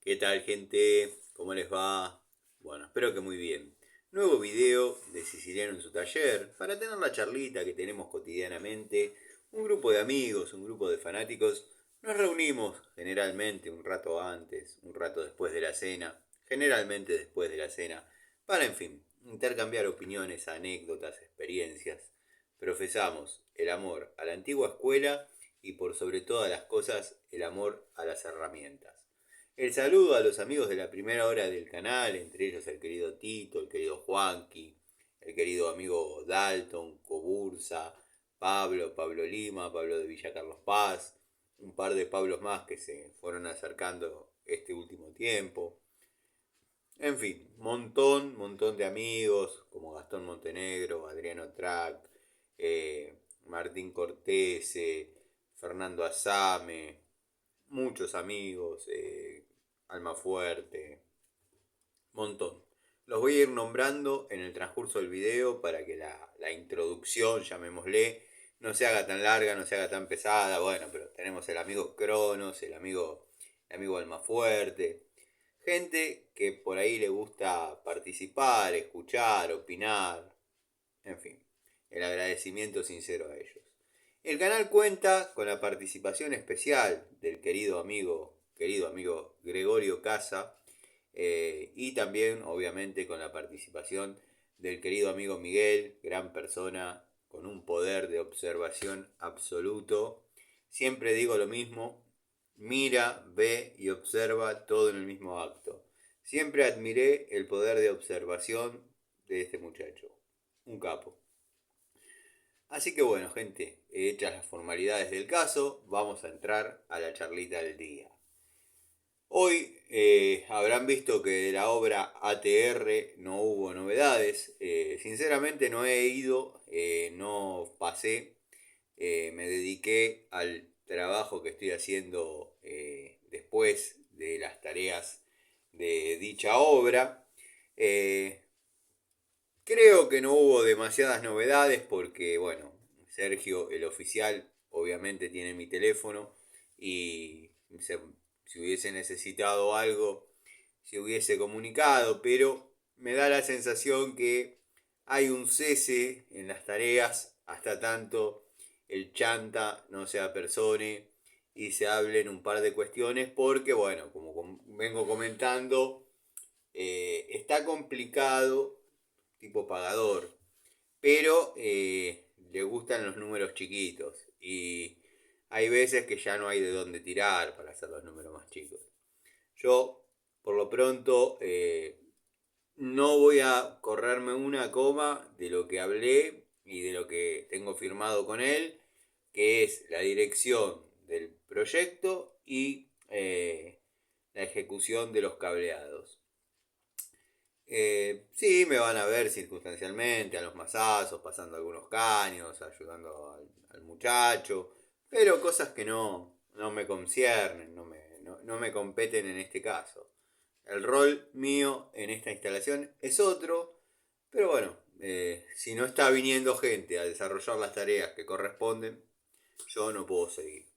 ¿Qué tal, gente? ¿Cómo les va? Bueno, espero que muy bien. Nuevo video de Siciliano en su taller para tener la charlita que tenemos cotidianamente. Un grupo de amigos, un grupo de fanáticos. Nos reunimos generalmente un rato antes, un rato después de la cena, generalmente después de la cena, para, en fin, intercambiar opiniones, anécdotas, experiencias. Profesamos el amor a la antigua escuela y por sobre todas las cosas el amor a las herramientas. El saludo a los amigos de la primera hora del canal, entre ellos el querido Tito, el querido Juanqui, el querido amigo Dalton, Cobursa, Pablo Lima, Pablo de Villa Carlos Paz, un par de Pablos más que se fueron acercando este último tiempo. En fin, montón de amigos como Gastón Montenegro, Adriano Trac, Martín Cortese, Fernando Azame, muchos amigos, Almafuerte, montón. Los voy a ir nombrando en el transcurso del video para que la introducción, llamémosle, no se haga tan larga, no se haga tan pesada. Bueno, pero tenemos el amigo Cronos, el amigo Almafuerte. Gente que por ahí le gusta participar, escuchar, opinar, en fin, el agradecimiento sincero a ellos. El canal cuenta con la participación especial del querido amigo Gregorio Casa, y también obviamente con la participación del querido amigo Miguel, gran persona, con un poder de observación absoluto. Siempre digo lo mismo, mira, ve y observa todo en el mismo acto. Siempre admiré el poder de observación de este muchacho, un capo. Así que bueno, gente, hechas las formalidades del caso, vamos a entrar a la charlita del día. Hoy habrán visto que de la obra ATR no hubo novedades. Sinceramente no he ido, no pasé, me dediqué al trabajo que estoy haciendo después de las tareas de dicha obra. Eh, Creo que no hubo demasiadas novedades porque, bueno, Sergio, el oficial, obviamente tiene mi teléfono y si hubiese necesitado algo, se hubiese comunicado, pero me da la sensación que hay un cese en las tareas hasta tanto el chanta no se apersone y se hablen un par de cuestiones porque, bueno, como vengo comentando, está complicado tipo pagador, pero le gustan los números chiquitos y hay veces que ya no hay de dónde tirar para hacer los números más chicos. Yo, por lo pronto, no voy a correrme una coma de lo que hablé y de lo que tengo firmado con él, que es la dirección del proyecto y la ejecución de los cableados. Sí, me van a ver circunstancialmente, a los mazazos, pasando algunos caños, ayudando al muchacho, pero cosas que no me conciernen, no me competen en este caso. El rol mío en esta instalación es otro, pero bueno, si no está viniendo gente a desarrollar las tareas que corresponden, yo no puedo seguir.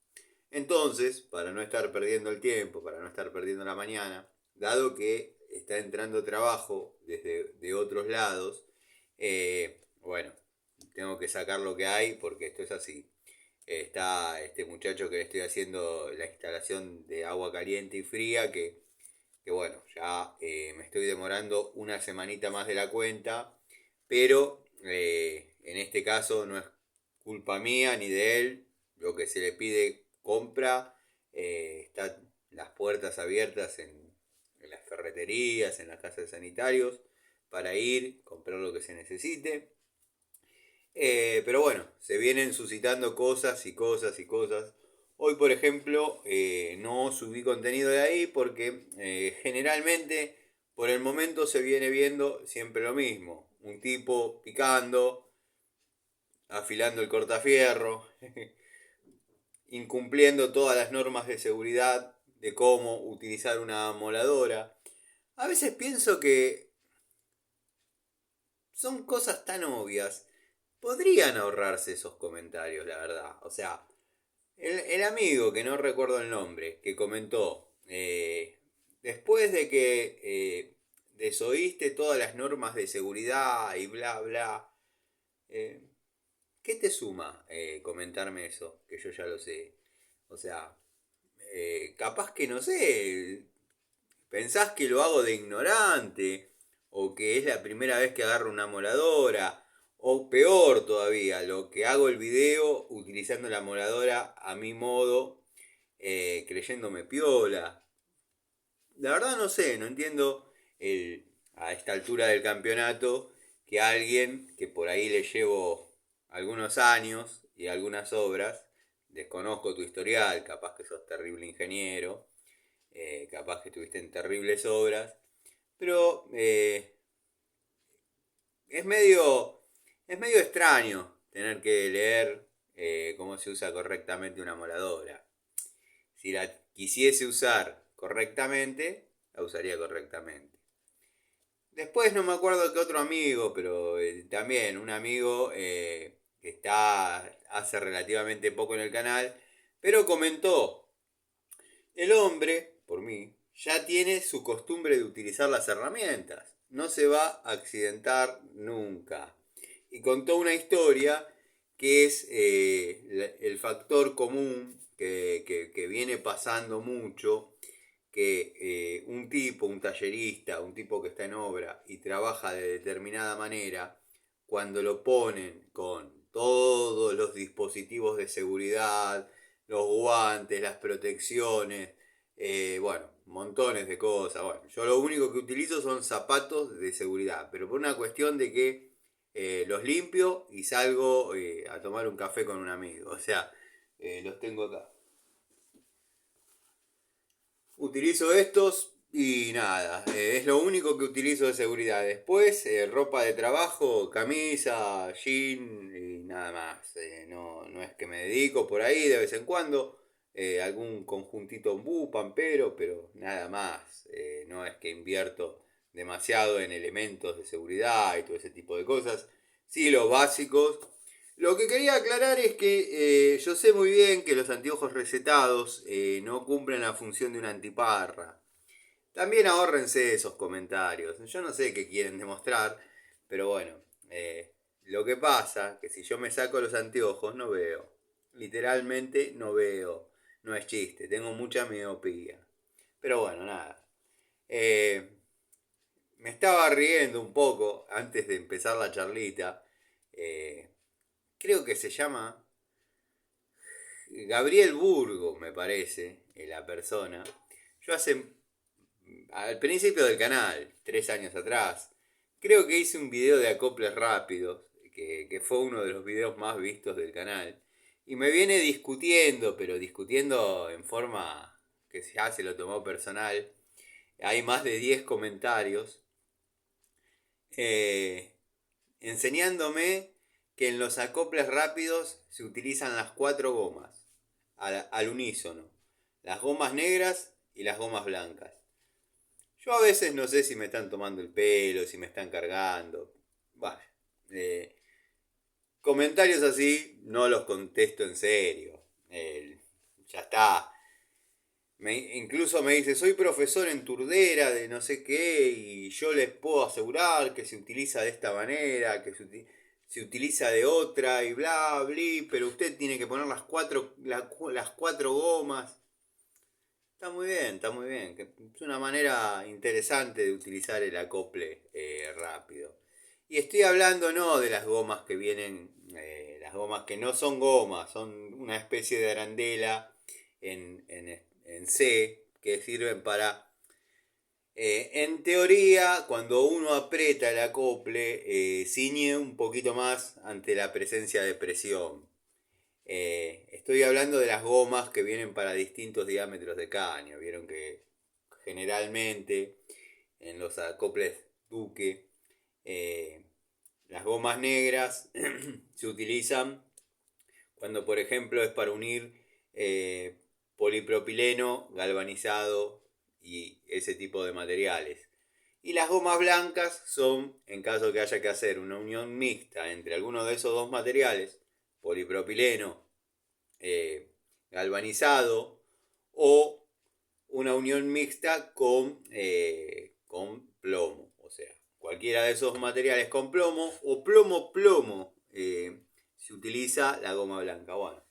Entonces, para no estar perdiendo el tiempo, para no estar perdiendo la mañana, dado que está entrando trabajo desde de otros lados, bueno, tengo que sacar lo que hay porque esto es así. Está este muchacho que le estoy haciendo la instalación de agua caliente y fría, que bueno, ya me estoy demorando una semanita más de la cuenta, pero en este caso no es culpa mía ni de él, lo que se le pide compra, están las puertas abiertas en las ferreterías, en las casas de sanitarios, para ir, comprar lo que se necesite. Pero bueno, se vienen suscitando cosas y cosas y cosas. Hoy, por ejemplo, no subí contenido de ahí porque generalmente por el momento se viene viendo siempre lo mismo. Un tipo picando, afilando el cortafierro, incumpliendo todas las normas de seguridad de cómo utilizar una moladora. A veces pienso que son cosas tan obvias. Podrían ahorrarse esos comentarios, la verdad. O sea, el amigo, que no recuerdo el nombre, que comentó, después de que desoíste todas las normas de seguridad y bla, bla, eh, ¿qué te suma comentarme eso? Que yo ya lo sé. O sea, capaz que no sé, pensás que lo hago de ignorante, o que es la primera vez que agarro una moladora, o peor todavía, lo que hago el video utilizando la moladora a mi modo, creyéndome piola. La verdad no sé, no entiendo a esta altura del campeonato que alguien que por ahí le llevo algunos años y algunas obras, desconozco tu historial, capaz que sos terrible ingeniero, capaz que estuviste en terribles obras, pero es medio, es medio extraño tener que leer cómo se usa correctamente una moladora. Si la quisiese usar correctamente, la usaría correctamente. Después no me acuerdo qué otro amigo, pero también un amigo que está hace relativamente poco en el canal, pero comentó, el hombre, por mí, ya tiene su costumbre de utilizar las herramientas, no se va a accidentar nunca. Y contó una historia que es el factor común que viene pasando mucho, que un tipo, un tallerista, un tipo que está en obra y trabaja de determinada manera, cuando lo ponen con todos los dispositivos de seguridad, los guantes, las protecciones, bueno, montones de cosas. Bueno, yo lo único que utilizo son zapatos de seguridad, pero por una cuestión de que los limpio y salgo a tomar un café con un amigo. O sea, los tengo acá. Utilizo estos y nada, es lo único que utilizo de seguridad. Después, ropa de trabajo, camisa, jean y nada más. No es que me dedico por ahí de vez en cuando. Algún conjuntito ombú, pampero, pero nada más. No es que invierto demasiado en elementos de seguridad y todo ese tipo de cosas. Sí, los básicos. Lo que quería aclarar es que yo sé muy bien que los anteojos recetados no cumplen la función de una antiparra. También ahórrense esos comentarios. Yo no sé qué quieren demostrar, pero bueno, lo que pasa que si yo me saco los anteojos no veo. Literalmente no veo. No es chiste, tengo mucha miopía. Pero bueno, nada. Eh, Me estaba riendo un poco antes de empezar la charlita. Eh, Creo que se llama Gabriel Burgo, me parece, la persona. Yo al principio del canal, 3 años atrás, creo que hice un video de acoples rápidos, que fue uno de los videos más vistos del canal. Y me viene discutiendo, pero discutiendo en forma que ya se lo tomó personal. Hay más de 10 comentarios eh, enseñándome que en los acoples rápidos se utilizan las cuatro gomas al unísono, las gomas negras y las gomas blancas. Yo a veces no sé si me están tomando el pelo, si me están cargando. Bueno, eh, comentarios así no los contesto en serio. Ya está. Incluso me dice, soy profesor en Turdera de no sé qué y yo les puedo asegurar que se utiliza de esta manera, que se utiliza de otra y bla, bla, pero usted tiene que poner las cuatro gomas. Está muy bien, está muy bien. Es una manera interesante de utilizar el acople rápido. Y estoy hablando no de las gomas que vienen, las gomas que no son gomas, son una especie de arandela en C que sirven para, en teoría, cuando uno aprieta el acople, ciñe un poquito más ante la presencia de presión. Estoy hablando de las gomas que vienen para distintos diámetros de caño. Vieron que generalmente en los acoples Duque eh, las gomas negras se utilizan cuando por ejemplo es para unir eh, polipropileno galvanizado y ese tipo de materiales. Y las gomas blancas son en caso que haya que hacer una unión mixta entre alguno de esos dos materiales, polipropileno galvanizado o una unión mixta con plomo. O sea, cualquiera de esos materiales con plomo o plomo, se utiliza la goma blanca. Bueno,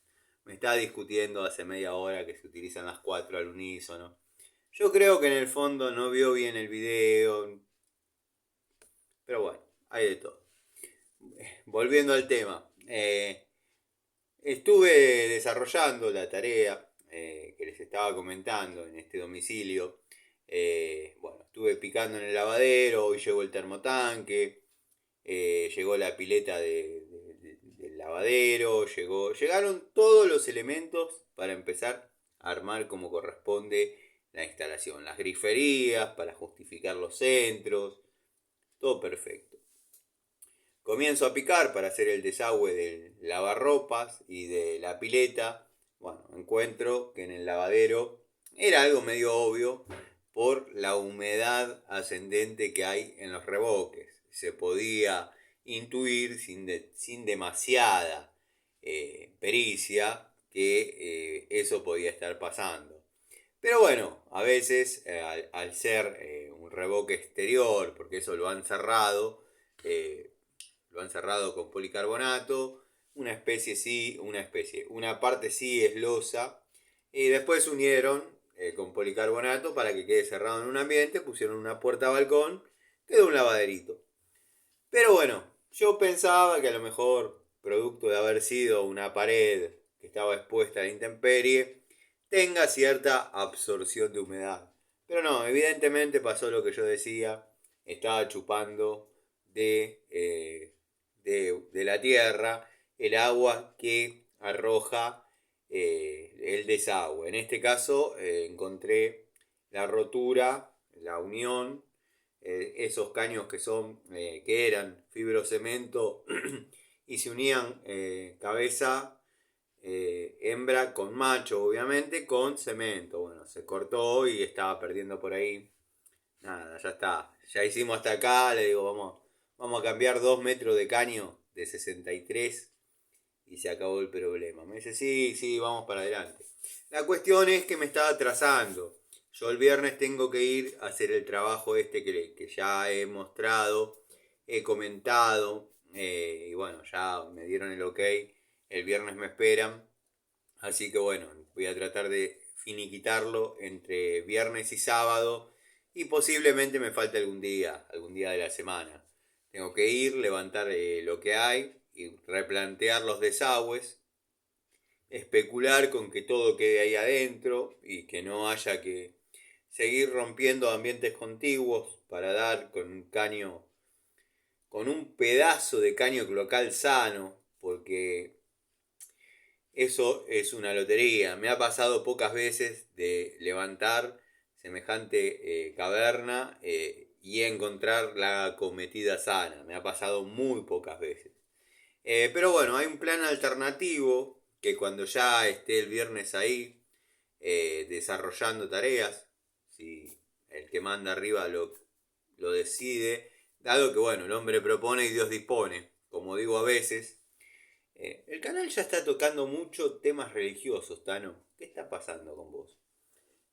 me está discutiendo hace media hora que se utilizan las 4 al unísono. Yo creo que en el fondo no vio bien el video, pero bueno, hay de todo. Volviendo al tema, estuve desarrollando la tarea que les estaba comentando en este domicilio. Bueno, estuve picando en el lavadero, hoy llegó el termotanque, llegó la pileta del lavadero, llegaron todos los elementos para empezar a armar como corresponde la instalación. Las griferías, para justificar los centros, todo perfecto. Comienzo a picar para hacer el desagüe del lavarropas y de la pileta. Bueno, encuentro que en el lavadero era algo medio obvio por la humedad ascendente que hay en los revoques. Se podía intuir sin demasiada pericia que eso podía estar pasando. Pero bueno, a veces al ser un revoque exterior, porque eso lo han cerrado con policarbonato, una parte sí es losa, y después unieron con policarbonato para que quede cerrado en un ambiente, pusieron una puerta balcón, quedó un lavaderito. Pero bueno, yo pensaba que a lo mejor, producto de haber sido una pared que estaba expuesta a la intemperie, tenga cierta absorción de humedad. Pero no, evidentemente pasó lo que yo decía, estaba chupando de la tierra el agua que arroja el desagüe. En este caso encontré la rotura, la unión, esos caños que eran fibrocemento y se unían cabeza hembra con macho, obviamente, con cemento. Bueno, se cortó y estaba perdiendo por ahí. Nada, ya está. Ya hicimos hasta acá, le digo, vamos a cambiar 2 metros de caño de 63 y se acabó el problema. Me dice, sí, vamos para adelante. La cuestión es que me estaba atrasando. Yo el viernes tengo que ir a hacer el trabajo que ya he mostrado, he comentado, y bueno, ya me dieron el ok. El viernes me esperan. Así que bueno, voy a tratar de finiquitarlo entre viernes y sábado. Y posiblemente me falte algún día de la semana. Tengo que ir, levantar lo que hay y replantear los desagües, especular con que todo quede ahí adentro y que no haya que seguir rompiendo ambientes contiguos para dar con un caño, con un pedazo de caño cloacal sano, porque eso es una lotería. Me ha pasado pocas veces de levantar semejante caverna y encontrar la acometida sana. Me ha pasado muy pocas veces. Pero bueno, hay un plan alternativo que cuando ya esté el viernes ahí desarrollando tareas, si el que manda arriba lo decide, dado que bueno, el hombre propone y Dios dispone, como digo a veces, el canal ya está tocando mucho temas religiosos, Tano. ¿Qué está pasando con vos?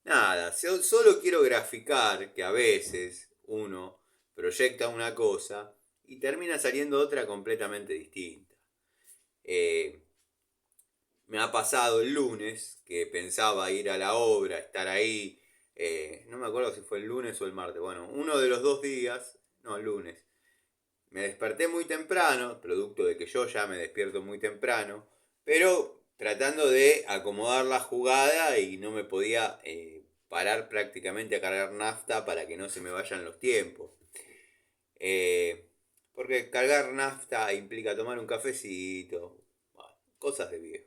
Nada, solo quiero graficar que a veces uno proyecta una cosa y termina saliendo otra completamente distinta. Eh, Me ha pasado el lunes que pensaba ir a la obra, estar ahí, no me acuerdo si fue el lunes o el martes, bueno, uno de los 2 días, no, el lunes. Me desperté muy temprano, producto de que yo ya me despierto muy temprano, pero tratando de acomodar la jugada y no me podía parar prácticamente a cargar nafta para que no se me vayan los tiempos. Eh, Porque cargar nafta implica tomar un cafecito, bueno, cosas de viejo.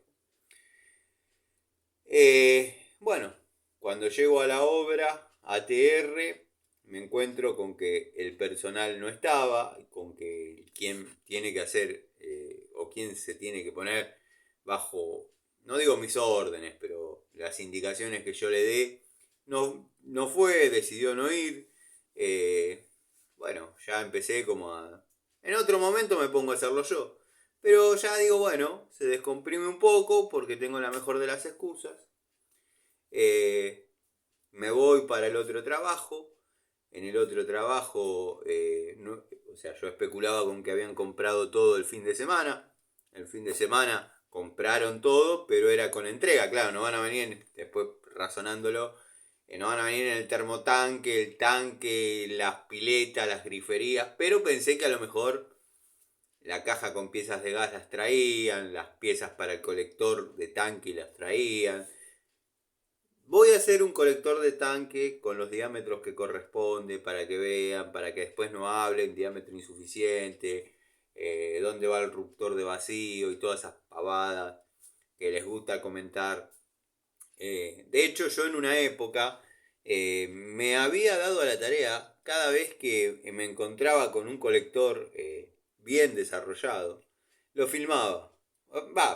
Bueno, cuando llego a la obra, ATR, me encuentro con que el personal no estaba, con que quien tiene que hacer o quien se tiene que poner bajo, no digo mis órdenes, pero las indicaciones que yo le dé, no fue, decidió no ir. Bueno, ya empecé como a... En otro momento me pongo a hacerlo yo. Pero ya digo, bueno, se descomprime un poco porque tengo la mejor de las excusas. Eh, me voy para el otro trabajo. En el otro trabajo, o sea, yo especulaba con que habían comprado todo el fin de semana. El fin de semana compraron todo, pero era con entrega. Claro, no van a venir, después razonándolo, no van a venir en el termotanque, el tanque, las piletas, las griferías. Pero pensé que a lo mejor la caja con piezas de gas las traían, las piezas para el colector de tanque las traían. Voy a hacer un colector de tanque con los diámetros que corresponde para que vean, para que después no hablen, diámetro insuficiente, dónde va el ruptor de vacío y todas esas pavadas que les gusta comentar. De hecho, yo en una época me había dado a la tarea, cada vez que me encontraba con un colector bien desarrollado, lo filmaba.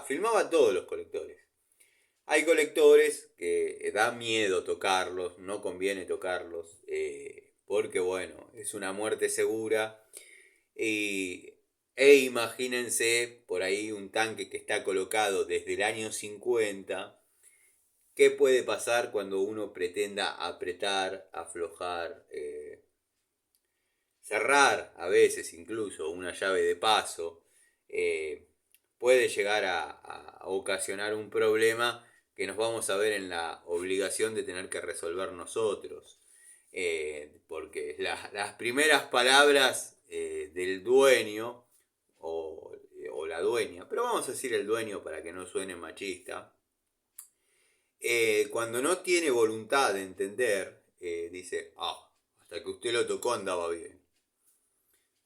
Filmaba todos los colectores. Hay colectores que da miedo tocarlos, no conviene tocarlos, porque bueno, es una muerte segura. Y, imagínense por ahí un tanque que está colocado desde el año 50. ¿Qué puede pasar cuando uno pretenda apretar, aflojar, cerrar a veces incluso una llave de paso? Puede llegar a ocasionar un problema que nos vamos a ver en la obligación de tener que resolver nosotros. Porque las primeras palabras del dueño o la dueña, pero vamos a decir el dueño para que no suene machista, cuando no tiene voluntad de entender, dice, hasta que usted lo tocó andaba bien.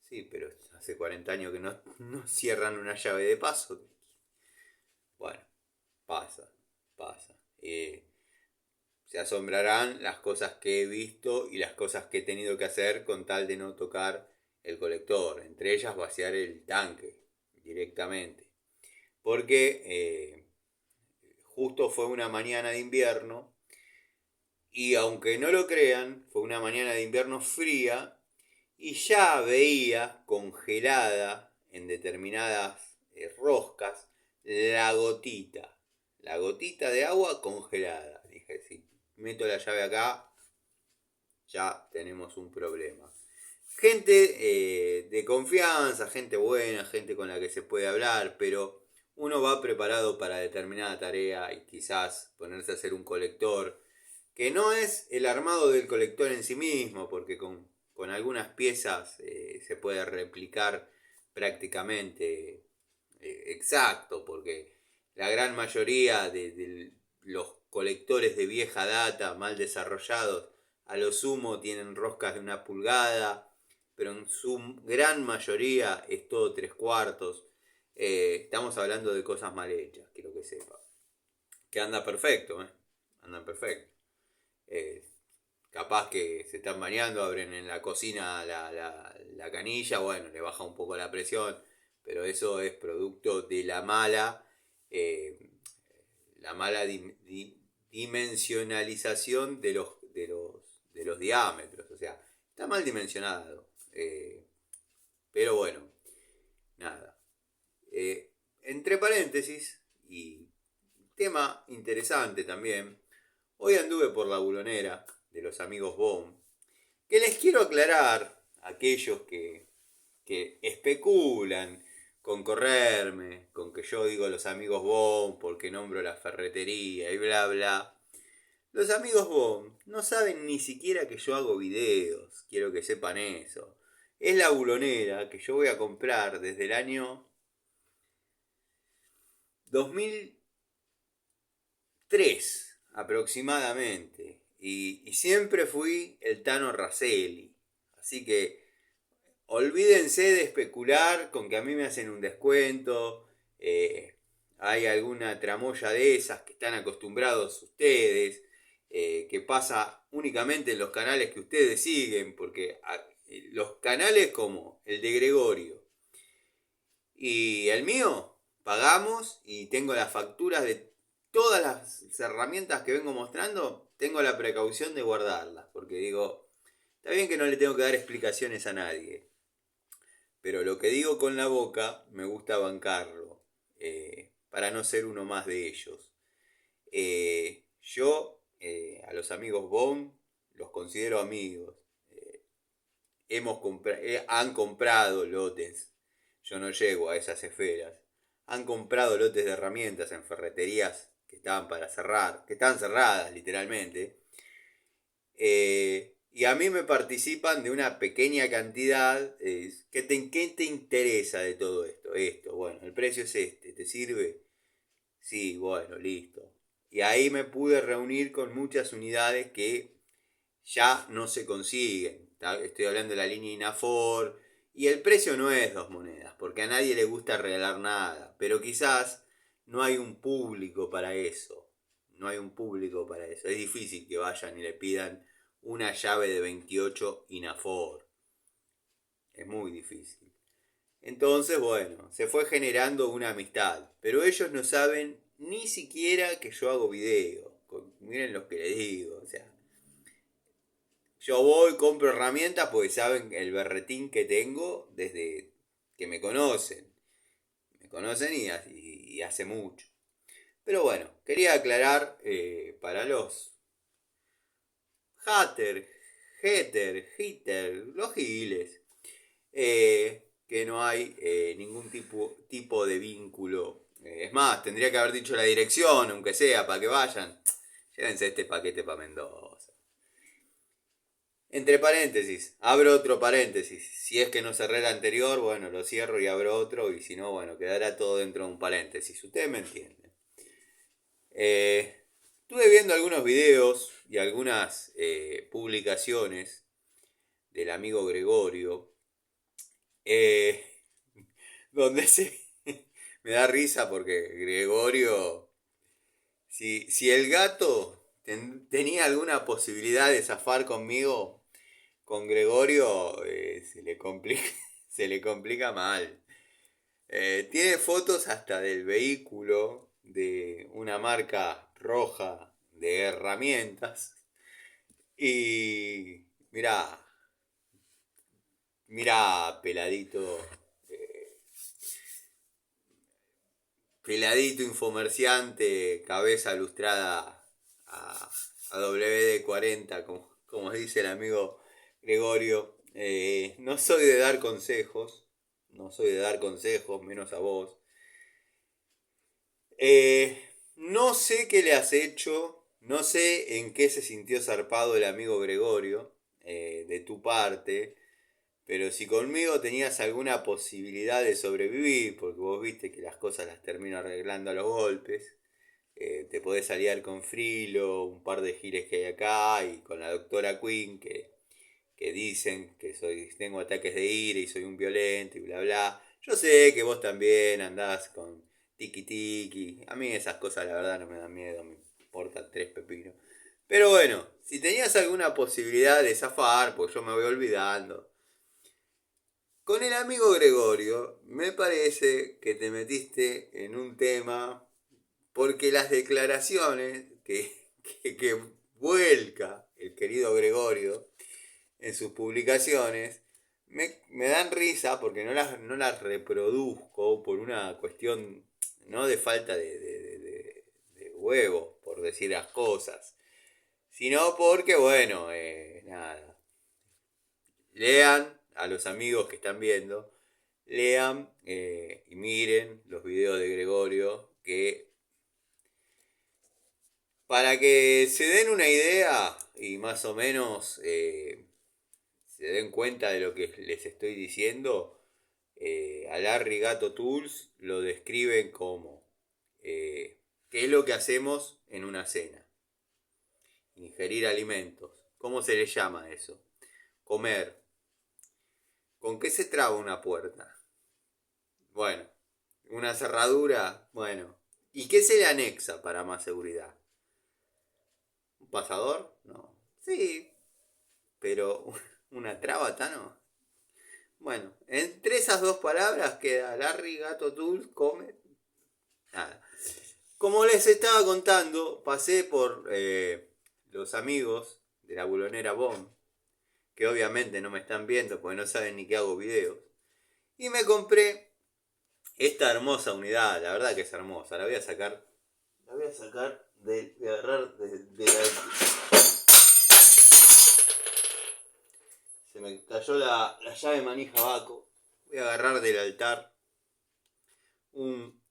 Sí, pero hace 40 años que no cierran una llave de paso. Bueno, pasa. Se asombrarán las cosas que he visto y las cosas que he tenido que hacer con tal de no tocar el colector. Entre ellas vaciar el tanque directamente. Porque justo fue una mañana de invierno y aunque no lo crean, fue una mañana de invierno fría y ya veía congelada en determinadas roscas la gotita de agua congelada. Dije, si meto la llave acá, ya tenemos un problema. Gente de confianza, gente buena, gente con la que se puede hablar, pero uno va preparado para determinada tarea y quizás ponerse a hacer un colector, que no es el armado del colector en sí mismo, porque con algunas piezas se puede replicar prácticamente exacto, porque la gran mayoría de los colectores de vieja data, mal desarrollados, a lo sumo tienen roscas de 1 pulgada, pero en su gran mayoría es todo 3/4. Estamos hablando de cosas mal hechas, quiero que sepa. Que anda perfecto, andan perfecto. Eh, Capaz que se están bañando, abren en la cocina la canilla, bueno, le baja un poco la presión, pero eso es producto de eh, la mala dimensionalización de los diámetros, o sea, está mal dimensionado. Pero bueno, nada. Entre paréntesis, y tema interesante también, hoy anduve por la bulonera de los amigos Bohm, que les quiero aclarar a aquellos que especulan con correrme, con que yo digo los amigos Bohm porque nombro la ferretería y bla bla. Los amigos Bohm no saben ni siquiera que yo hago videos, quiero que sepan eso. Es la bulonera que yo voy a comprar desde el año 2003 aproximadamente. Y siempre fui el Tano Raselli. Así que olvídense de especular con que a mí me hacen un descuento. Hay alguna tramoya de esas que están acostumbrados ustedes. Que pasa únicamente en los canales que ustedes siguen. Porque los canales como el de Gregorio y el mío, pagamos y tengo las facturas de todas las herramientas que vengo mostrando, tengo la precaución de guardarlas, porque digo, está bien que no le tengo que dar explicaciones a nadie, pero lo que digo con la boca me gusta bancarlo, para no ser uno más de ellos. Yo a los amigos Bond los considero amigos. Han comprado lotes, yo no llego a esas esferas, han comprado lotes de herramientas en ferreterías que estaban para cerrar, que estaban cerradas literalmente, y a mí me participan de una pequeña cantidad. ¿Qué te interesa de todo esto? Esto, bueno, el precio es este, ¿te sirve? Sí, bueno, listo. Y ahí me pude reunir con muchas unidades que ya no se consiguen. Estoy hablando de la línea Inafor. Y el precio no es 2 monedas, porque a nadie le gusta regalar nada. Pero quizás no hay un público para eso. No hay un público para eso. Es difícil que vayan y le pidan una llave de 28 Inafor. Es muy difícil. Entonces, bueno, se fue generando una amistad. Pero ellos no saben ni siquiera que yo hago video. Miren lo que les digo. O sea, yo voy, compro herramientas porque saben el berretín que tengo desde que me conocen. Me conocen y hace mucho. Pero bueno, quería aclarar para los hater, los giles, que no hay ningún tipo de vínculo. Es más, tendría que haber dicho la dirección, aunque sea, para que vayan. Llévense este paquete para Mendoza. Entre paréntesis, abro otro paréntesis. Si es que no cerré el anterior, bueno, lo cierro y abro otro. Y si no, bueno, quedará todo dentro de un paréntesis. Ustedes me entienden. Estuve viendo algunos videos y algunas publicaciones del amigo Gregorio. eh, donde se... me da risa porque Gregorio... Si el gato tenía alguna posibilidad de zafar conmigo, con Gregorio se le complica mal. Tiene fotos hasta del vehículo de una marca roja de herramientas. Y mira, peladito infomerciante, cabeza lustrada a WD-40, como dice el amigo Gregorio. No soy de dar consejos, menos a vos. No sé qué le has hecho, no sé en qué se sintió zarpado el amigo Gregorio, de tu parte, pero si conmigo tenías alguna posibilidad de sobrevivir, porque vos viste que las cosas las termino arreglando a los golpes, te podés aliar con Frilo, un par de giles que hay acá, y con la doctora Quinn, que dicen que tengo ataques de ira y soy un violento y bla bla. Yo sé que vos también andás con tiki tiki. A mí esas cosas la verdad no me dan miedo, me importa 3 pepinos. Pero bueno, si tenías alguna posibilidad de zafar, pues yo me voy olvidando. Con el amigo Gregorio, me parece que te metiste en un tema porque las declaraciones que vuelca el querido Gregorio en sus publicaciones me dan risa porque no las reproduzco por una cuestión no de falta de huevo, por decir las cosas, sino porque, bueno, nada, lean a los amigos que están viendo, lean y miren los videos de Gregorio, que para que se den una idea y más o menos se den cuenta de lo que les estoy diciendo, a Larry Gato Tools lo describen como ¿qué es lo que hacemos en una cena? Ingerir alimentos. ¿Cómo se le llama eso? Comer. ¿Con qué se traba una puerta? Bueno, una cerradura, bueno. ¿Y qué se le anexa para más seguridad? ¿Un pasador? No. Sí, pero una traba, ¿no? Bueno, entre esas dos palabras queda Larry Gato Tools come. Nada. Como les estaba contando, pasé por los amigos de la bulonera Bomb, que obviamente no me están viendo porque no saben ni que hago videos. Y me compré esta hermosa unidad, la verdad que es hermosa. La voy a sacar de agarrar de la... Se me cayó la llave manija Baco. Voy a agarrar del altar un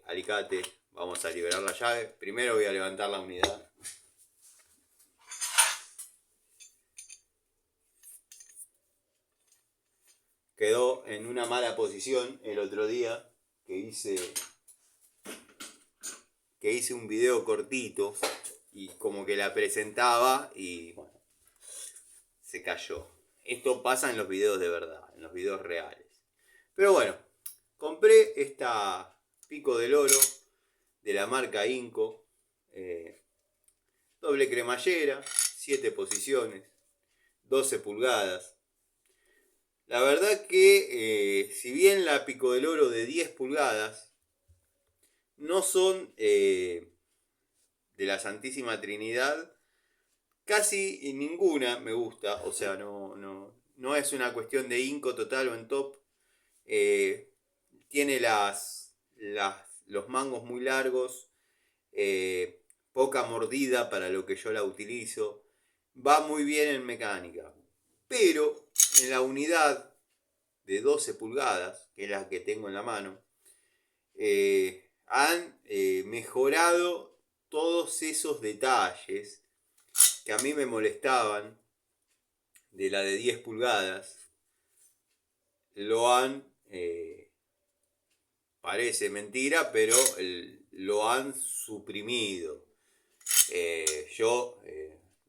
alicate. Vamos a liberar la llave. Primero voy a levantar la unidad. Quedó en una mala posición el otro día que hice un video cortito y como que la presentaba y bueno, se cayó. Esto pasa en los videos de verdad, en los videos reales. Pero bueno, compré esta pico del oro de la marca Inco, doble cremallera, 7 posiciones, 12 pulgadas. La verdad que si bien la pico del oro de 10 pulgadas no son de la Santísima Trinidad, casi ninguna me gusta, o sea, no es una cuestión de Inco total o en top. Tiene los mangos muy largos, poca mordida para lo que yo la utilizo, va muy bien en mecánica, pero en la unidad de 12 pulgadas, que es la que tengo en la mano, han mejorado todos esos detalles que a mí me molestaban de la de 10 pulgadas. Lo han, parece mentira, pero lo han suprimido. Yo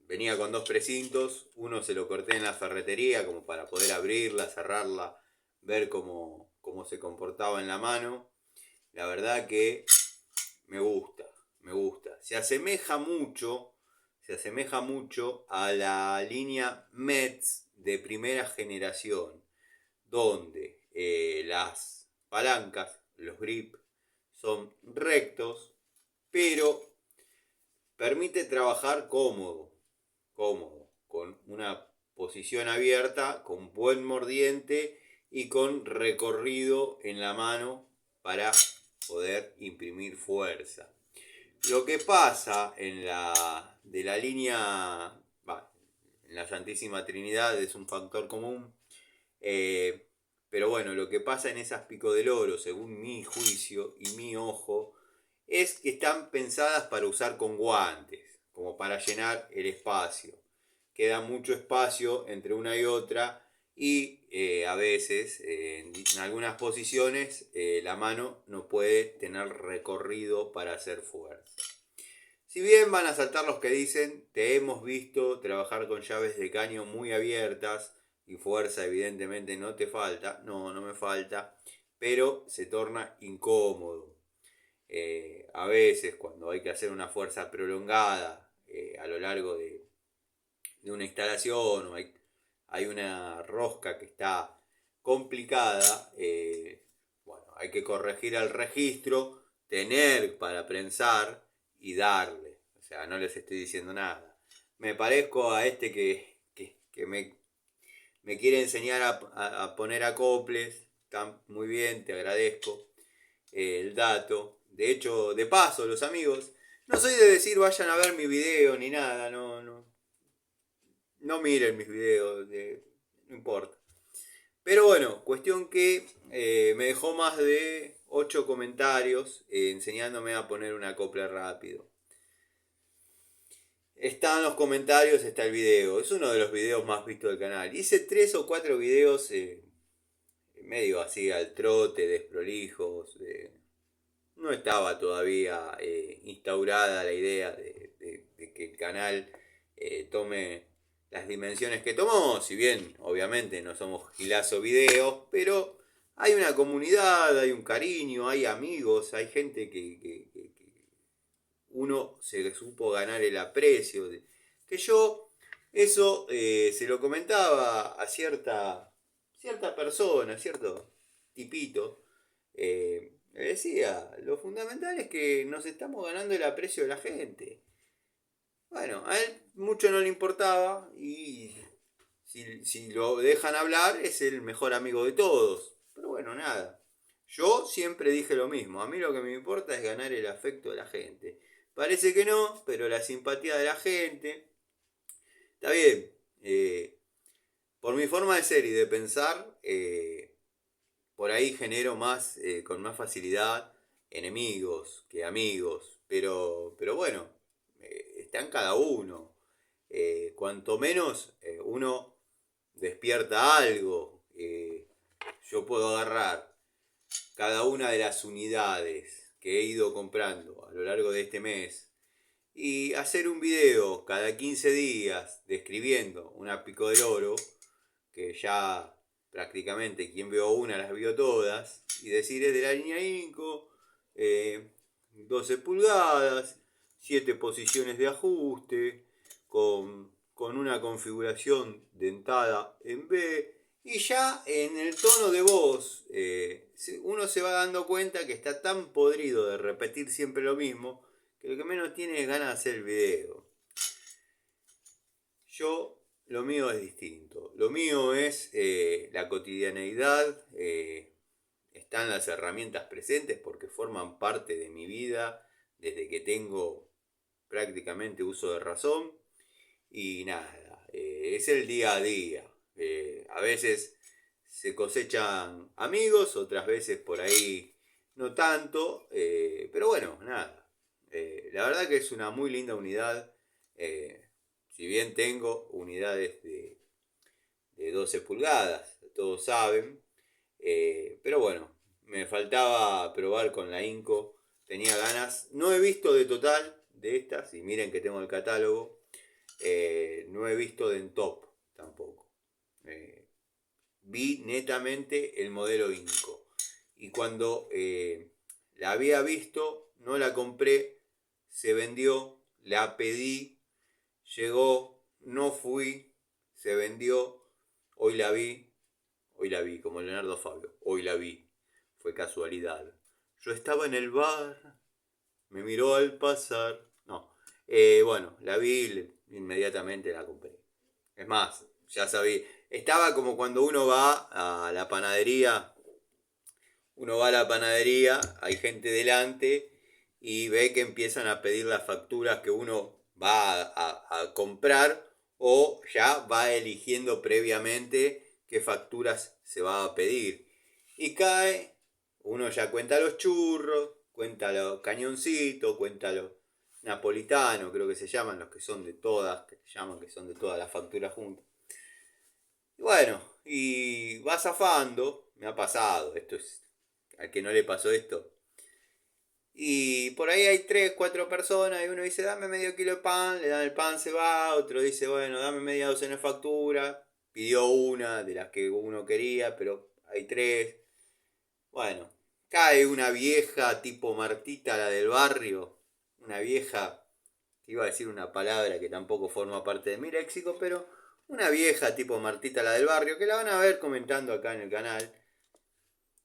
venía con 2 precintos, uno se lo corté en la ferretería como para poder abrirla, cerrarla, ver cómo se comportaba en la mano. La verdad que me gusta. Se asemeja mucho a la línea Metz de primera generación, donde las palancas, los grip, son rectos, pero permite trabajar cómodo, con una posición abierta, con buen mordiente y con recorrido en la mano para poder imprimir fuerza. Lo que pasa en la línea, en la Santísima Trinidad es un factor común, pero bueno, lo que pasa en esas pico del oro, según mi juicio y mi ojo, es que están pensadas para usar con guantes, como para llenar el espacio. Queda mucho espacio entre una y otra y a veces en algunas posiciones la mano no puede tener recorrido para hacer fuerza. Si bien van a saltar los que dicen, te hemos visto trabajar con llaves de caño muy abiertas y fuerza evidentemente no te falta, no me falta, pero se torna incómodo. A veces cuando hay que hacer una fuerza prolongada a lo largo de una instalación o hay una rosca que está complicada, bueno, hay que corregir el registro, tener para prensar y darle. O sea, no les estoy diciendo nada. Me parezco a este que me quiere enseñar a poner acoples. Está muy bien, te agradezco el dato. De hecho, de paso, los amigos, no soy de decir vayan a ver mi video ni nada, no miren mis videos, no importa. Pero bueno, cuestión que me dejó más de 8 comentarios enseñándome a poner un acople rápido. Está en los comentarios, está el video. Es uno de los videos más vistos del canal. Hice 3 o 4 videos medio así al trote, desprolijos. No estaba todavía instaurada la idea de que el canal tome las dimensiones que tomó. Si bien obviamente no somos Gilazo Videos, pero hay una comunidad, hay un cariño, hay amigos, hay gente que uno se supo ganar el aprecio. Que yo eso se lo comentaba a cierta persona, cierto tipito. Le decía, lo fundamental es que nos estamos ganando el aprecio de la gente. Bueno, a él mucho no le importaba y si lo dejan hablar es el mejor amigo de todos. Pero bueno, nada. Yo siempre dije lo mismo. A mí lo que me importa es ganar el afecto de la gente. Parece que no, pero la simpatía de la gente está bien. Por mi forma de ser y de pensar, por ahí genero más, con más facilidad, enemigos que amigos. Pero bueno, está en cada uno. Cuanto menos uno despierta algo, yo puedo agarrar cada una de las unidades que he ido comprando a lo largo de este mes y hacer un video cada 15 días describiendo una pico del oro, que ya prácticamente quien vio una las vio todas, y decir es de la línea Inco, 12 pulgadas, 7 posiciones de ajuste, con una configuración dentada en B, y ya en el tono de voz uno se va dando cuenta que está tan podrido de repetir siempre lo mismo, que lo que menos tiene es ganas de hacer el video. Yo, lo mío es distinto. Lo mío es la cotidianeidad. Están las herramientas presentes porque forman parte de mi vida desde que tengo prácticamente uso de razón. Y nada, es el día a día. A veces se cosechan amigos, otras veces por ahí no tanto. Pero bueno, nada. La verdad que es una muy linda unidad. Si bien tengo unidades de 12 pulgadas, todos saben. Pero bueno, me faltaba probar con la Inco. Tenía ganas. No he visto de total de estas. Y miren que tengo el catálogo. No he visto de en top tampoco. Vi netamente el modelo Inco. Y cuando la había visto, no la compré. Se vendió. La pedí. Llegó. No fui. Se vendió. Hoy la vi, como Leonardo Fabio. Hoy la vi. Fue casualidad. Yo estaba en el bar. Me miró al pasar. No. Bueno, la vi. Inmediatamente la compré. Es más, ya sabía. Estaba como cuando uno va a la panadería. Uno va a la panadería. Hay gente delante. Y ve que empiezan a pedir las facturas que uno va a comprar. O ya va eligiendo previamente qué facturas se va a pedir. Y cae, uno ya cuenta los churros, cuenta los cañoncitos, cuenta los napolitanos, creo que se llaman, los que son de todas, que se llaman que son de todas las facturas juntas. Y bueno, y va zafando, me ha pasado, esto es, al que no le pasó esto. Y por ahí hay 3, 4 personas y uno dice, dame medio kilo de pan, le dan el pan, se va, otro dice, bueno, dame media docena de facturas, pidió una de las que uno quería, pero hay 3. Bueno, cae una vieja tipo Martita, la del barrio, una vieja, iba a decir una palabra que tampoco forma parte de mi léxico, pero una vieja tipo Martita, la del barrio, que la van a ver comentando acá en el canal,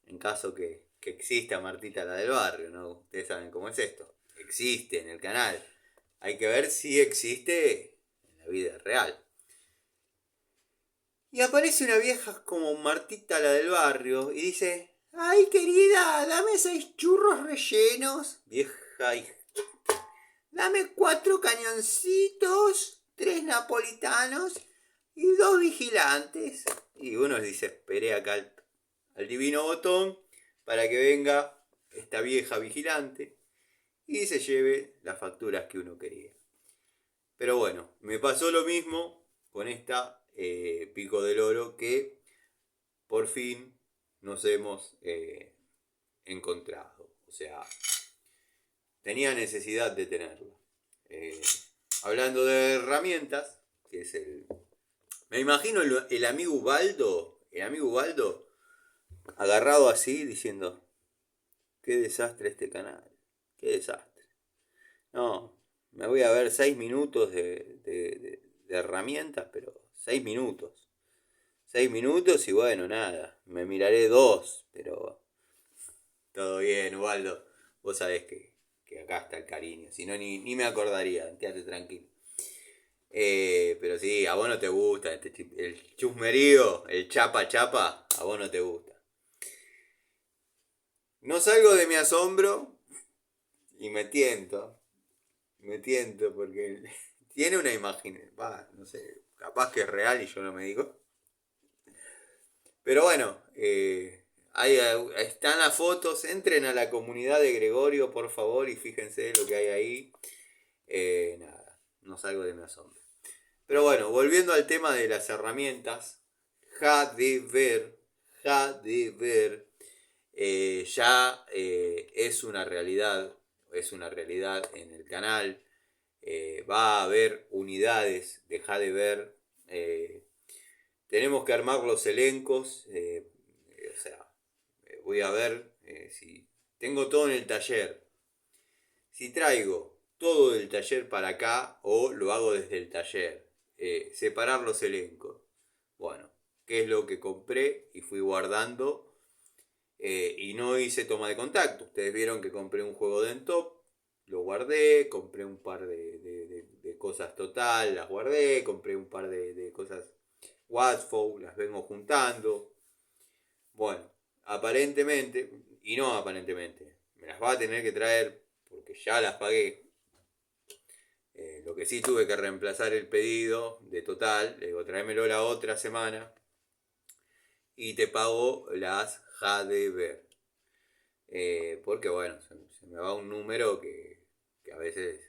en caso que exista Martita la del barrio, ¿no? Ustedes saben cómo es esto. Existe en el canal. Hay que ver si existe en la vida real. Y aparece una vieja como Martita la del barrio y dice, ay querida, dame 6 churros rellenos. Vieja hija. Dame 4 cañoncitos, 3 napolitanos y 2 vigilantes. Y uno dice, esperé acá al divino botón para que venga esta vieja vigilante y se lleve las facturas que uno quería. Pero bueno, me pasó lo mismo con esta pico del oro que por fin nos hemos encontrado. O sea, tenía necesidad de tenerla. Hablando de herramientas, que es el... Me imagino el amigo Ubaldo, agarrado así diciendo, qué desastre este canal, qué desastre. No, me voy a ver 6 minutos de herramientas, pero 6 minutos. 6 minutos y bueno, nada, me miraré 2, pero todo bien, Ubaldo. Vos sabés que acá está el cariño, si no ni me acordaría, quédate tranquilo. Pero sí, a vos no te gusta el chusmerío, el chapa, a vos no te gusta. No salgo de mi asombro y me tiento. me tiento porque tiene una imagen, no sé, capaz que es real y yo no me digo. Pero bueno, ahí están las fotos, entren a la comunidad de Gregorio por favor y fíjense lo que hay ahí. Nada, no salgo de mi asombro. Pero bueno, volviendo al tema de las herramientas, Hadever, Hadever ya es una realidad en el canal. Va a haber unidades de Hadever. Tenemos que armar los elencos. O sea, voy a ver si tengo todo en el taller. Si traigo todo del taller para acá o lo hago desde el taller. Separar los elencos. Bueno, ¿qué es lo que compré y fui guardando? Y no hice toma de contacto. Ustedes vieron que compré un juego de Entop, lo guardé, compré un par de cosas total, las guardé, compré un par de cosas Watchful, las vengo juntando. Bueno, aparentemente, y no aparentemente, me las va a tener que traer porque ya las pagué. Lo que sí tuve que reemplazar el pedido de total, le digo, tráemelo la otra semana y te pago las Hadever. Porque bueno, se me va un número que a veces,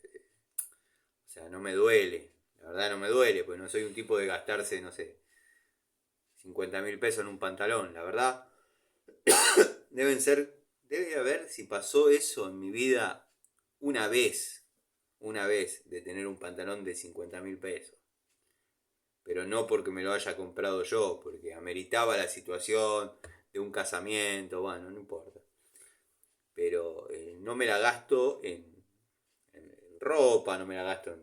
o sea, no me duele. La verdad no me duele, pues no soy un tipo de gastarse, no sé, 50.000 pesos en un pantalón. La verdad, debe haber, si pasó eso en mi vida una vez de tener un pantalón de 50.000 pesos. Pero no porque me lo haya comprado yo, porque ameritaba la situación de un casamiento, bueno, no importa. Pero no me la gasto en ropa, no me la gasto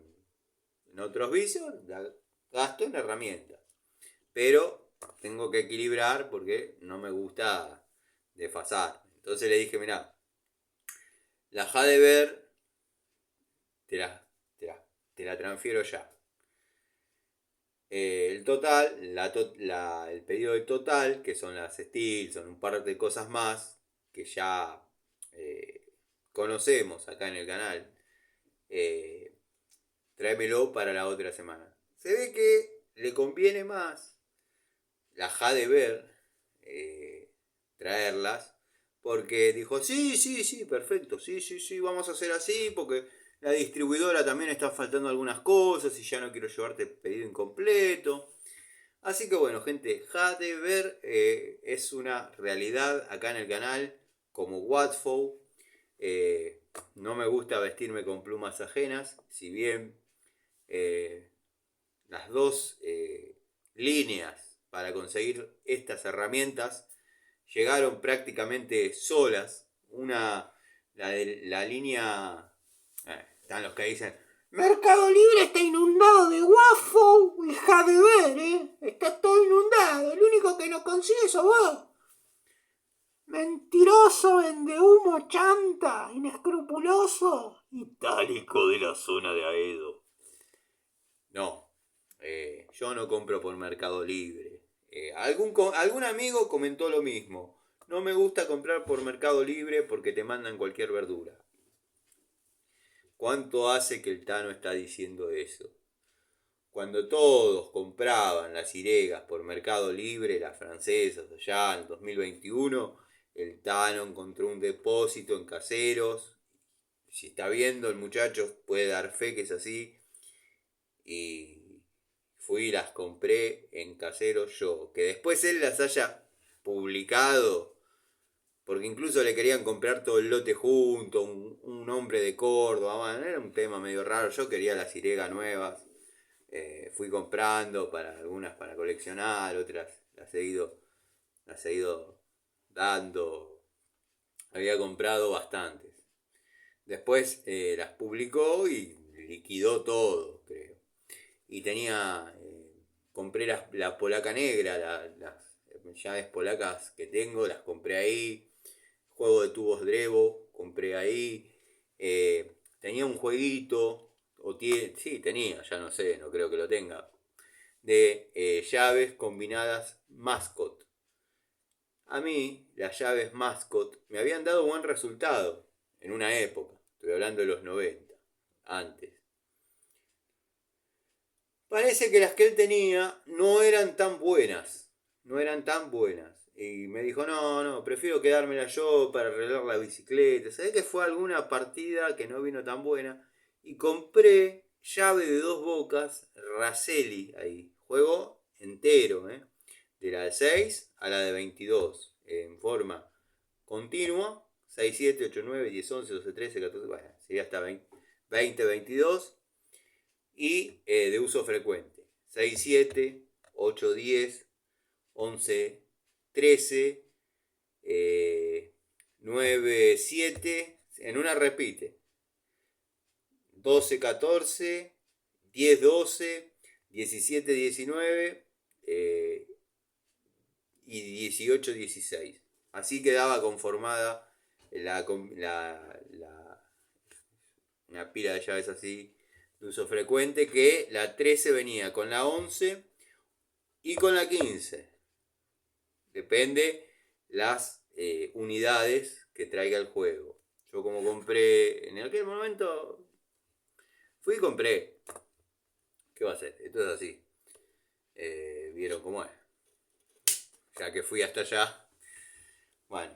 en otros vicios, la gasto en herramientas. Pero tengo que equilibrar porque no me gusta desfasar. Entonces le dije, mirá, la Hadever te la, te, la, te la transfiero ya. El total, el pedido de total, que son las Steel, son un par de cosas más que ya eh, conocemos acá en el canal. Tráemelo para la otra semana. Se ve que le conviene más la Hadever traerlas porque dijo, sí, sí, sí, perfecto, sí, sí, sí, vamos a hacer así porque la distribuidora también está faltando algunas cosas y ya no quiero llevarte pedido incompleto. Así que bueno, gente, Hadever es una realidad acá en el canal como Watfo. No me gusta vestirme con plumas ajenas, si bien las dos líneas para conseguir estas herramientas llegaron prácticamente solas. La línea... están los que dicen, Mercado Libre está inundado de waffle y Hadever, está todo inundado, el único que no consigue sos vos. Mentiroso, vende humo, chanta, inescrupuloso, itálico de la zona de Aedo. No, yo no compro por Mercado Libre. Algún amigo comentó lo mismo. No me gusta comprar por Mercado Libre porque te mandan cualquier verdura. ¿Cuánto hace que el Tano está diciendo eso? Cuando todos compraban las ciregas por Mercado Libre, las francesas allá en el 2021, el Tano encontró un depósito en Caseros. Si está viendo el muchacho puede dar fe que es así. Y fui y las compré en Caseros yo. Que después él las haya publicado, porque incluso le querían comprar todo el lote junto, un hombre de Córdoba, bueno, era un tema medio raro. Yo quería las ciregas nuevas. Fui comprando para algunas para coleccionar, otras las he ido dando. Había comprado bastantes. Después las publicó y liquidó todo, creo. Y tenía, compré la polaca negra, las llaves polacas que tengo, las compré ahí. Juego de tubos Drevo, compré ahí. Tenía un jueguito, sí, tenía, ya no sé, no creo que lo tenga, de llaves combinadas Mascot. A mí, las llaves Mascot me habían dado buen resultado en una época, estoy hablando de los 90. antes. Parece que las que él tenía no eran tan buenas. No eran tan buenas. Y me dijo, no, prefiero quedármela yo para arreglar la bicicleta. ¿Sabés que fue alguna partida que no vino tan buena? Y compré llave de 2 bocas, Raselli ahí. Juego entero, de la de 6 a la de 22. En forma continua. 6, 7, 8, 9, 10, 11, 12, 13, 14, bueno, sería hasta 20, 22. Y de uso frecuente. 6, 7, 8, 10, 11, 13, 9, 7. En una repite. 12, 14, 10, 12, 17, 19 y 18, 16. Así quedaba conformada una pila de llaves así de uso frecuente, que la 13 venía con la 11 y con la 15. Depende las unidades que traiga el juego. Yo como compré en aquel momento, fui y compré. ¿Qué va a hacer? Esto es así. ¿Vieron cómo es? Ya que fui hasta allá. Bueno,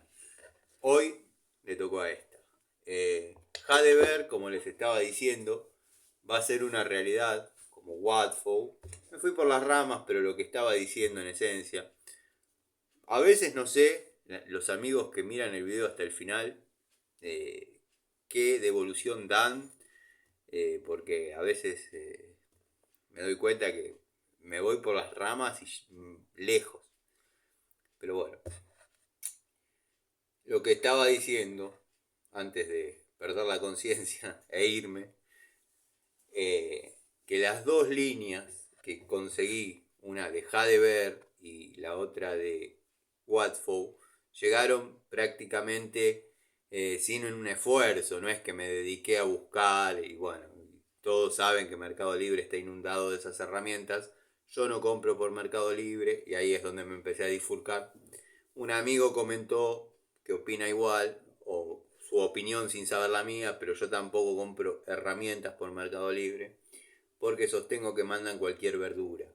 hoy le tocó a esta. Hadever, como les estaba diciendo, va a ser una realidad como Watfow. Me fui por las ramas, pero lo que estaba diciendo en esencia. A veces no sé, los amigos que miran el video hasta el final, qué devolución dan, porque a veces me doy cuenta que me voy por las ramas y lejos. Pero bueno, lo que estaba diciendo antes de perder la conciencia e irme, que las dos líneas que conseguí, una de Hadever y la otra de Watfow, llegaron prácticamente sin un esfuerzo. No es que me dediqué a buscar y bueno, todos saben que Mercado Libre está inundado de esas herramientas. Yo no compro por Mercado Libre y ahí es donde me empecé a bifurcar. Un amigo comentó que opina igual, o su opinión sin saber la mía, pero yo tampoco compro herramientas por Mercado Libre porque sostengo que mandan cualquier verdura.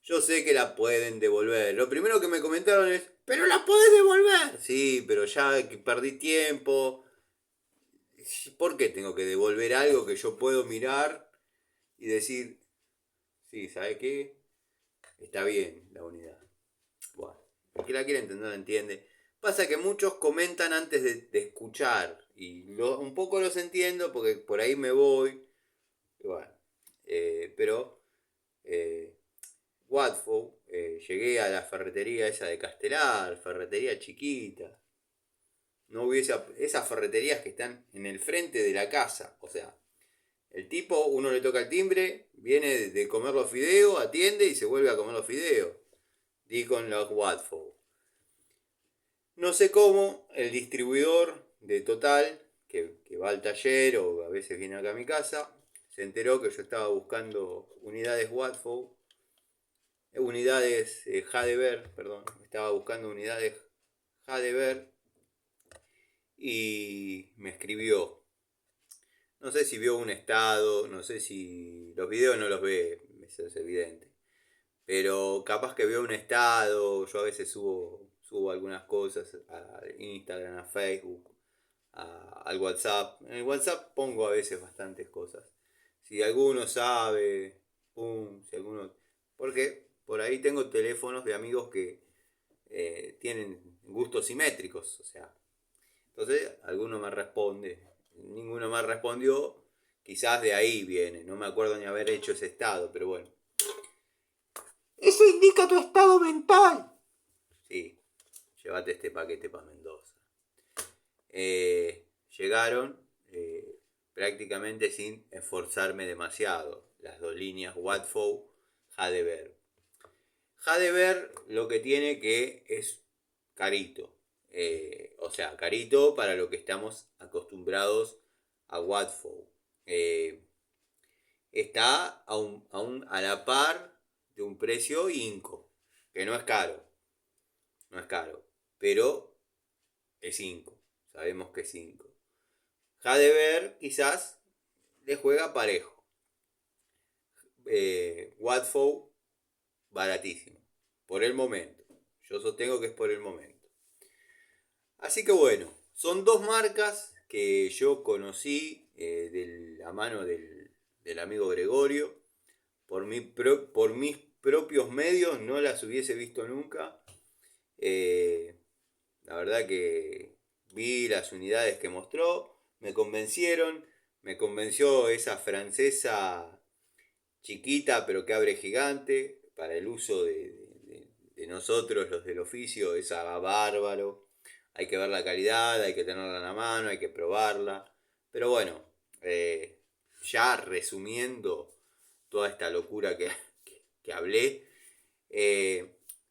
Yo sé que la pueden devolver. Lo primero que me comentaron es, pero la podés devolver. Sí, pero ya que perdí tiempo. ¿Por qué tengo que devolver algo que yo puedo mirar y decir, sí, ¿sabe qué? Está bien la unidad. Bueno, el que la quiere entender, entiende. Pasa que muchos comentan antes de escuchar. Y un poco los entiendo porque por ahí me voy. Y bueno, pero Watfow, llegué a la ferretería esa de Castelar, ferretería chiquita. No hubiese esas ferreterías que están en el frente de la casa. O sea, el tipo, uno le toca el timbre, viene de comer los fideos, atiende y se vuelve a comer los fideos. Di con los Watfow. No sé cómo el distribuidor de Total, que va al taller o a veces viene acá a mi casa, se enteró que yo estaba buscando unidades Watfow, unidades Hadever, perdón, estaba buscando unidades Hadever y me escribió. No sé si vio un estado, no sé si los videos no los ve, eso es evidente. Pero capaz que veo un estado, yo a veces subo algunas cosas a Instagram, a Facebook, al WhatsApp. En el WhatsApp pongo a veces bastantes cosas. Si alguno sabe, si alguno... Porque por ahí tengo teléfonos de amigos que tienen gustos simétricos, o sea. Entonces, alguno me responde, ninguno me respondió, quizás de ahí viene, no me acuerdo ni haber hecho ese estado, pero bueno. Eso indica tu estado mental. Sí, llévate este paquete para Mendoza. Llegaron prácticamente sin esforzarme demasiado. Las dos líneas Watfow, Hadever. Hadever lo que tiene que es carito. O sea, carito para lo que estamos acostumbrados a Watfow. Está a la par de un precio Inco, que no es caro. No es caro, pero es 5. Sabemos que es 5. Hadever quizás le juega parejo. Watford, baratísimo. Por el momento. Yo sostengo que es por el momento. Así que bueno, son dos marcas que yo conocí de la mano del amigo Gregorio. Por mis propios medios no las hubiese visto nunca. La verdad que vi las unidades que mostró, me convencieron, me convenció esa francesa chiquita pero que abre gigante para el uso de nosotros los del oficio, esa bárbaro. Hay que ver la calidad, hay que tenerla en la mano, hay que probarla. Pero bueno, ya resumiendo toda esta locura que hablé,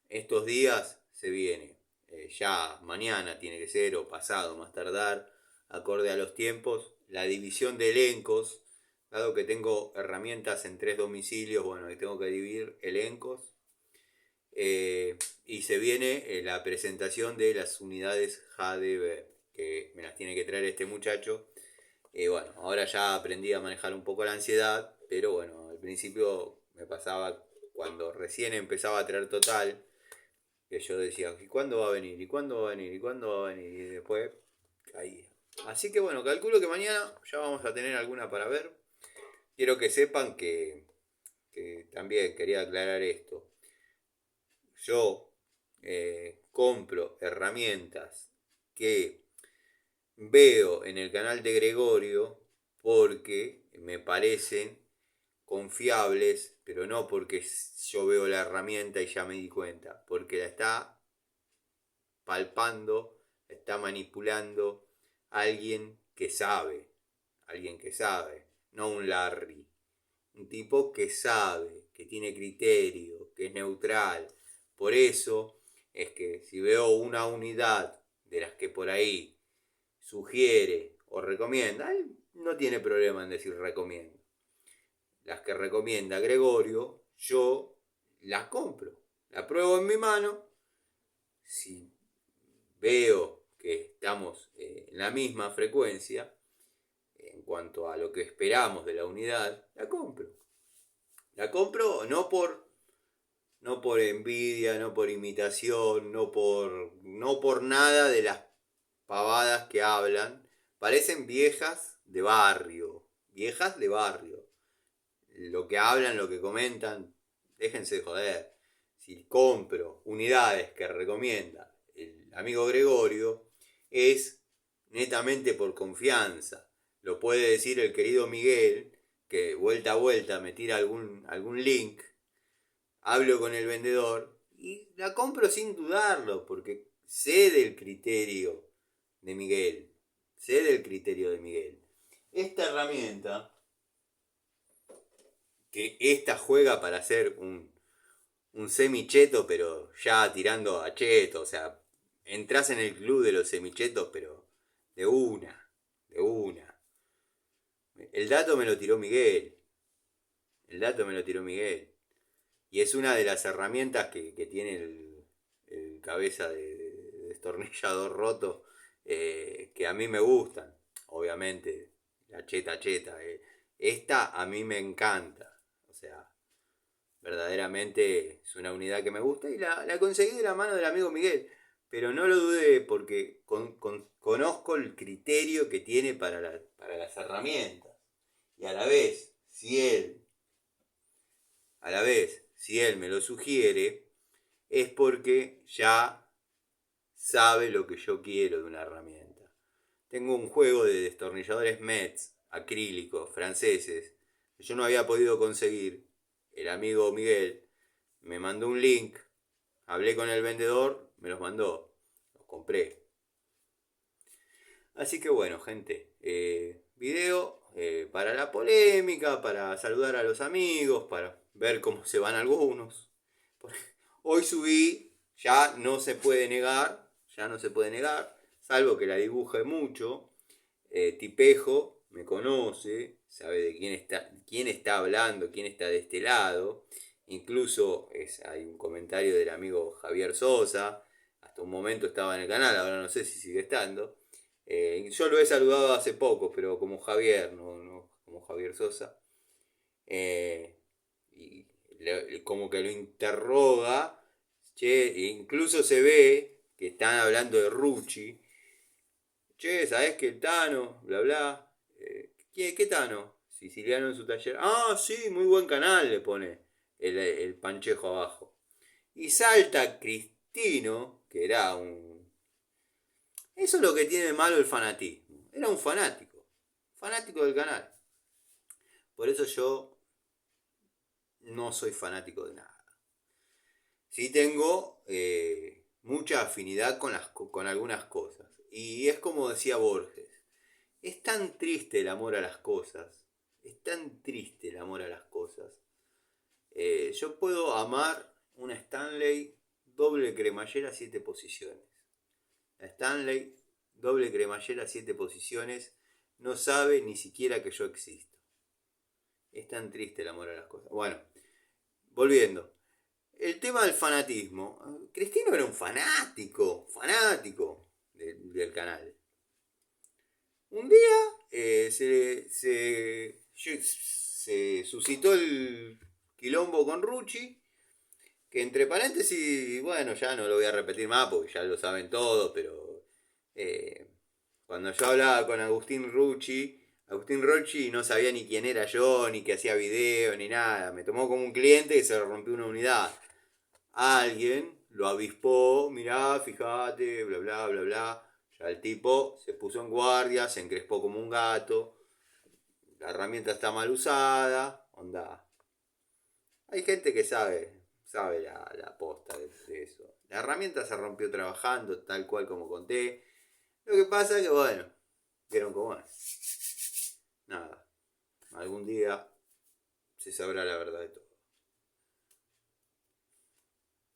estos días se viene. Ya mañana tiene que ser, o pasado más tardar, acorde a los tiempos, la división de elencos. Dado que tengo herramientas en 3 domicilios, bueno, y tengo que dividir elencos. Y se viene la presentación de las unidades HDB, que me las tiene que traer este muchacho. Bueno, ahora ya aprendí a manejar un poco la ansiedad, pero bueno, al principio me pasaba cuando recién empezaba a traer Total, que yo decía, ¿y cuándo va a venir? ¿Y cuándo va a venir? ¿Y cuándo va a venir? Y después caía. Así que bueno, calculo que mañana ya vamos a tener alguna para ver. Quiero que sepan que también quería aclarar esto. Yo compro herramientas que veo en el canal de Gregorio porque me parecen confiables, pero no porque yo veo la herramienta y ya me di cuenta, porque la está palpando, la está manipulando alguien que sabe, no un Larry, un tipo que sabe, que tiene criterio, que es neutral. Por eso es que si veo una unidad de las que por ahí sugiere o recomienda, él no tiene problema en decir recomiendo. Las que recomienda Gregorio, yo las compro, las pruebo en mi mano. Si veo que estamos en la misma frecuencia en cuanto a lo que esperamos de la unidad, la compro. La compro no por envidia, no por imitación, no por nada de las pavadas que hablan. Parecen viejas de barrio. Viejas de barrio. Lo que hablan, lo que comentan, déjense de joder. Si compro unidades que recomienda el amigo Gregorio, es netamente por confianza. Lo puede decir el querido Miguel, que vuelta a vuelta me tira algún link, hablo con el vendedor y la compro sin dudarlo, porque sé del criterio de Miguel. Sé del criterio de Miguel. Esta herramienta, que esta juega para hacer un semicheto, pero ya tirando a cheto, o sea, entras en el club de los semichetos, pero de una, de una. El dato me lo tiró Miguel. El dato me lo tiró Miguel. Y es una de las herramientas que tiene el cabeza de destornillador roto, que a mí me gustan. Obviamente, la cheta. Esta a mí me encanta. O sea, verdaderamente es una unidad que me gusta y la conseguí de la mano del amigo Miguel. Pero no lo dudé porque conozco el criterio que tiene para las herramientas. Y a la vez, si él me lo sugiere, es porque ya sabe lo que yo quiero de una herramienta. Tengo un juego de destornilladores Metz, acrílicos, franceses, que yo no había podido conseguir. El amigo Miguel me mandó un link, hablé con el vendedor, me los mandó, los compré. Así que bueno, gente, video para la polémica, para saludar a los amigos, para ver cómo se van algunos. Hoy subí, ya no se puede negar, salvo que la dibuje mucho. Tipejo me conoce, sabe de quién está hablando, quién está de este lado. Incluso hay un comentario del amigo Javier Sosa, hasta un momento estaba en el canal, ahora no sé si sigue estando. Yo lo he saludado hace poco, pero como Javier, Javier Sosa. Y como que lo interroga. Che, incluso se ve que están hablando de Rucci. Che, ¿sabés que el Tano? Bla, bla. ¿Qué Tano? Siciliano en su taller. Ah, sí, muy buen canal, le pone el Panchejo abajo. Y salta Cristino, que era un... Eso es lo que tiene de malo el fanatismo. Era un fanático. Fanático del canal. Por eso yo no soy fanático de nada. Sí tengo mucha afinidad con algunas cosas. Y es como decía Borges. Es tan triste el amor a las cosas. Es tan triste el amor a las cosas. Yo puedo amar una Stanley doble cremallera 7 posiciones. La Stanley doble cremallera 7 posiciones no sabe ni siquiera que yo existo. Es tan triste el amor a las cosas. Bueno, volviendo. El tema del fanatismo. Cristino era un fanático del canal. Un día se suscitó el quilombo con Rucci, que entre paréntesis, bueno, ya no lo voy a repetir más porque ya lo saben todos, pero cuando yo hablaba con Agustín Rucci no sabía ni quién era yo, ni que hacía video, ni nada. Me tomó como un cliente y se rompió una unidad. Alguien lo avispó, mirá, fíjate, bla, bla, bla, bla. Ya el tipo se puso en guardia, se encrespó como un gato. La herramienta está mal usada, onda. Hay gente que sabe la posta de eso. La herramienta se rompió trabajando, tal cual como conté. Lo que pasa es que, bueno, vieron cómo es. Nada, algún día se sabrá la verdad de todo.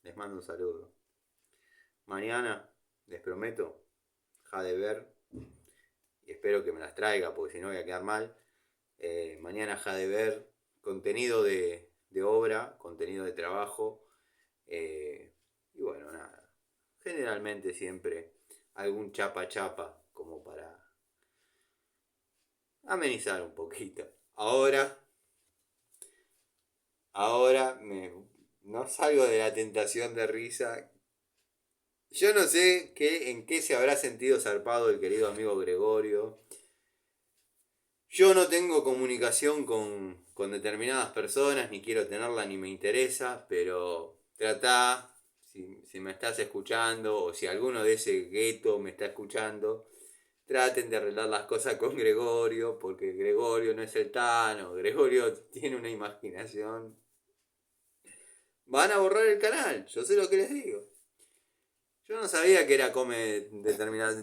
Les mando un saludo. Mañana, les prometo, ja de ver, y espero que me las traiga porque si no voy a quedar mal. Mañana ja de ver contenido de obra, contenido de trabajo. Y bueno, nada. Generalmente siempre algún chapa chapa como para amenizar un poquito. Ahora no salgo de la tentación de risa. Yo no sé en qué se habrá sentido zarpado el querido amigo Gregorio. Yo no tengo comunicación con determinadas personas, ni quiero tenerla, ni me interesa, pero tratá, si me estás escuchando, o si alguno de ese gueto me está escuchando, traten de arreglar las cosas con Gregorio, porque Gregorio no es el Tano, Gregorio tiene una imaginación. Van a borrar el canal, yo sé lo que les digo. Yo no sabía que era come determinado